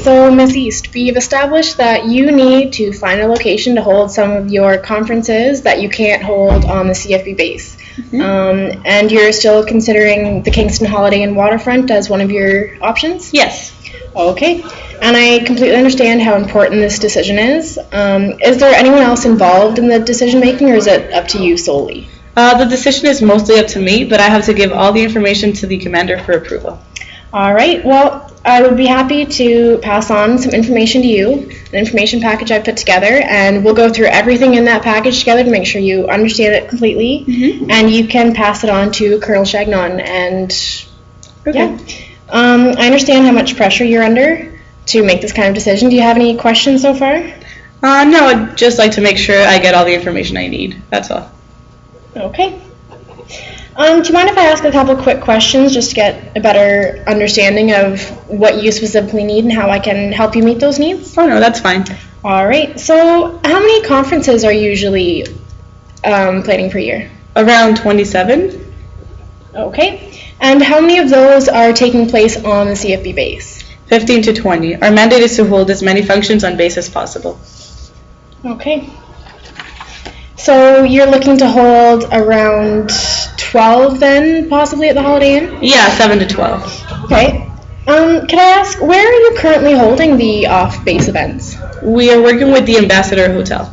so Ms. East, we've established that you need to find a location to hold some of your conferences that you can't hold on the CFB base. And you're still considering the Kingston Holiday Inn Waterfront as one of your options? Yes. Okay, and I completely understand how important this decision is. Is there anyone else involved in the decision making, or is it up to you solely? The decision is mostly up to me, but I have to give all the information to the commander for approval. All right, well, I would be happy to pass on some information to you, an information package I've put together, and we'll go through everything in that package together to make sure you understand it completely, and you can pass it on to Colonel Chagnon. And yeah, I understand how much pressure you're under to make this kind of decision. Do you have any questions so far? No, I'd just like to make sure I get all the information I need, that's all. Okay. Do you mind if I ask a couple quick questions just to get a better understanding of what you specifically need and how I can help you meet those needs? Oh no, that's fine. All right. So how many conferences are you usually planning per year? Around 27. Okay. And how many of those are taking place on the CFB base? 15 to 20. Our mandate is to hold as many functions on base as possible. Okay. So you're looking to hold around 12 then, possibly at the Holiday Inn? Yeah, 7 to 12. Okay. Can I ask, where are you currently holding the off-base events? We are working with the Ambassador Hotel.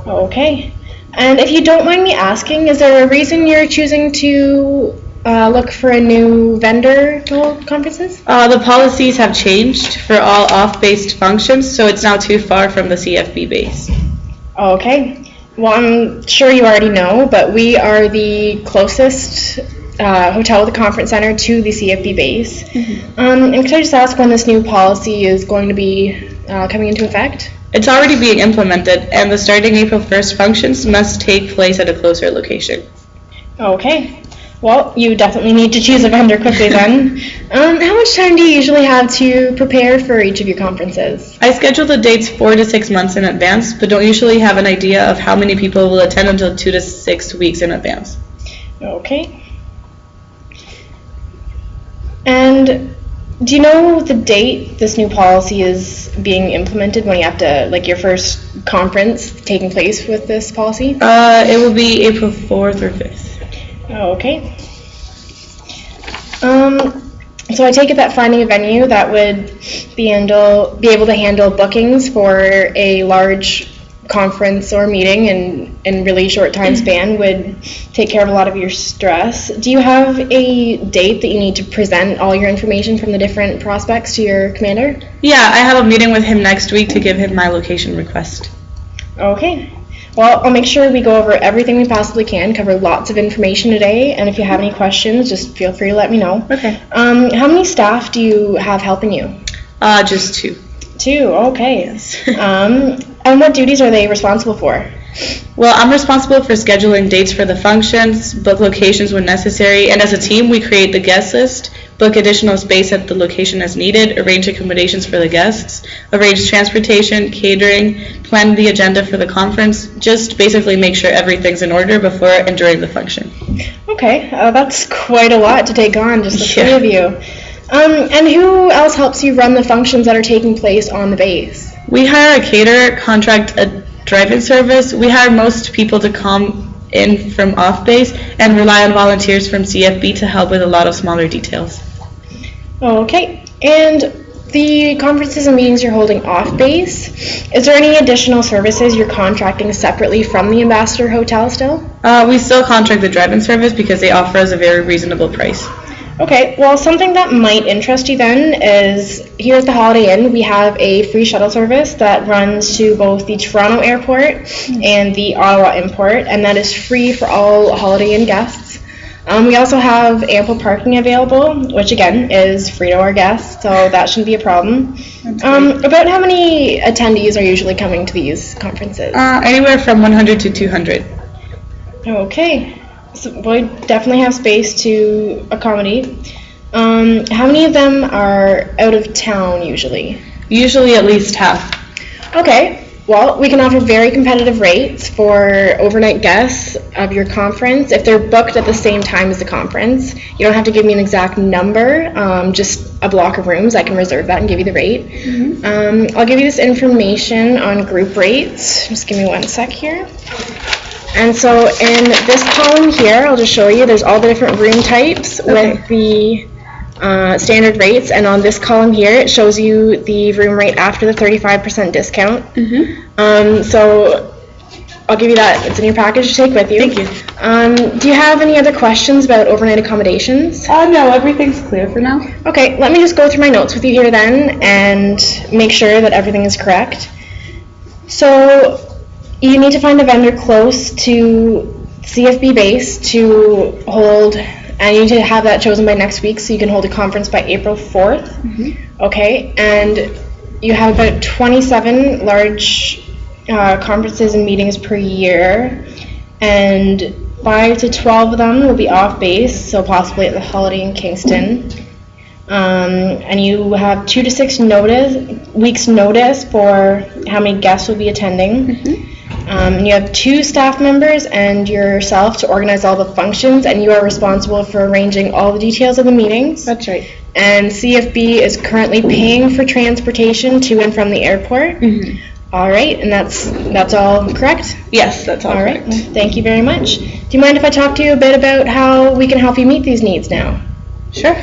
Okay. And if you don't mind me asking, is there a reason you're choosing to look for a new vendor to hold conferences? The policies have changed for all off-based functions, so it's now too far from the CFB base. Okay. Well, I'm sure you already know, but we are the closest hotel with a conference center to the CFB base. And could I just ask when this new policy is going to be coming into effect? It's already being implemented, and the starting April 1st functions must take place at a closer location. Okay. Well, you definitely need to choose a vendor quickly then. How much time do you usually have to prepare for each of your conferences? I schedule the dates 4 to 6 months in advance, but don't usually have an idea of how many people will attend until 2 to 6 weeks in advance. Okay. And do you know the date this new policy is being implemented, when you have to, like, your first conference taking place with this policy? It will be April 4th or 5th. Okay. So I take it that finding a venue that would be able to handle bookings for a large conference or meeting in really short time span would take care of a lot of your stress. Do you have a date that you need to present all your information from the different prospects to your commander? Yeah, I have a meeting with him next week to give him my location request. Okay. Well, I'll make sure we go over everything we possibly can, cover lots of information today, and if you have any questions, just feel free to let me know. Okay. How many staff do you have helping you? Just 2. 2, okay. Yes. And what duties are they responsible for? Well, I'm responsible for scheduling dates for the functions, book locations when necessary, and as a team we create the guest list, book additional space at the location as needed, arrange accommodations for the guests, arrange transportation, catering, plan the agenda for the conference, just basically make sure everything's in order before and during the function. Okay, that's quite a lot to take on, just the 3 of you. And who else helps you run the functions that are taking place on the base? We hire a caterer, contract a drive-in service. We hire most people to come in from off-base and rely on volunteers from CFB to help with a lot of smaller details. Okay, and the conferences and meetings you're holding off-base, is there any additional services you're contracting separately from the Ambassador Hotel still? We still contract the drive-in service because they offer us a very reasonable price. Okay, well, something that might interest you then is here at the Holiday Inn, we have a free shuttle service that runs to both the Toronto Airport and the Ottawa Airport, and that is free for all Holiday Inn guests. We also have ample parking available, which again is free to our guests, so that shouldn't be a problem. About how many attendees are usually coming to these conferences? Anywhere from 100 to 200. Okay. So we definitely have space to accommodate. How many of them are out of town usually? Usually at least half. Okay. Well, we can offer very competitive rates for overnight guests of your conference if they're booked at the same time as the conference. You don't have to give me an exact number, just a block of rooms. I can reserve that and give you the rate. I'll give you this information on group rates. Just give me 1 sec here. And so in this column here, I'll just show you, there's all the different room types with the standard rates, and on this column here it shows you the room rate after the 35% discount. So I'll give you that. It's in your package to take with you. Thank you. Do you have any other questions about overnight accommodations? No, everything's clear for now. Okay, let me just go through my notes with you here then and make sure that everything is correct. So you need to find a vendor close to CFB base to hold, and you need to have that chosen by next week so you can hold a conference by April 4th. Okay, and you have about 27 large conferences and meetings per year, and 5 to 12 of them will be off base, so possibly at the Holiday in Kingston. And you have 2 to 6 weeks notice for how many guests will be attending. And you have 2 staff members and yourself to organize all the functions, and you are responsible for arranging all the details of the meetings. That's right. And CFB is currently paying for transportation to and from the airport. All right, and that's all correct? Yes, that's all right. correct. Thank you very much. Do you mind if I talk to you a bit about how we can help you meet these needs now? Sure.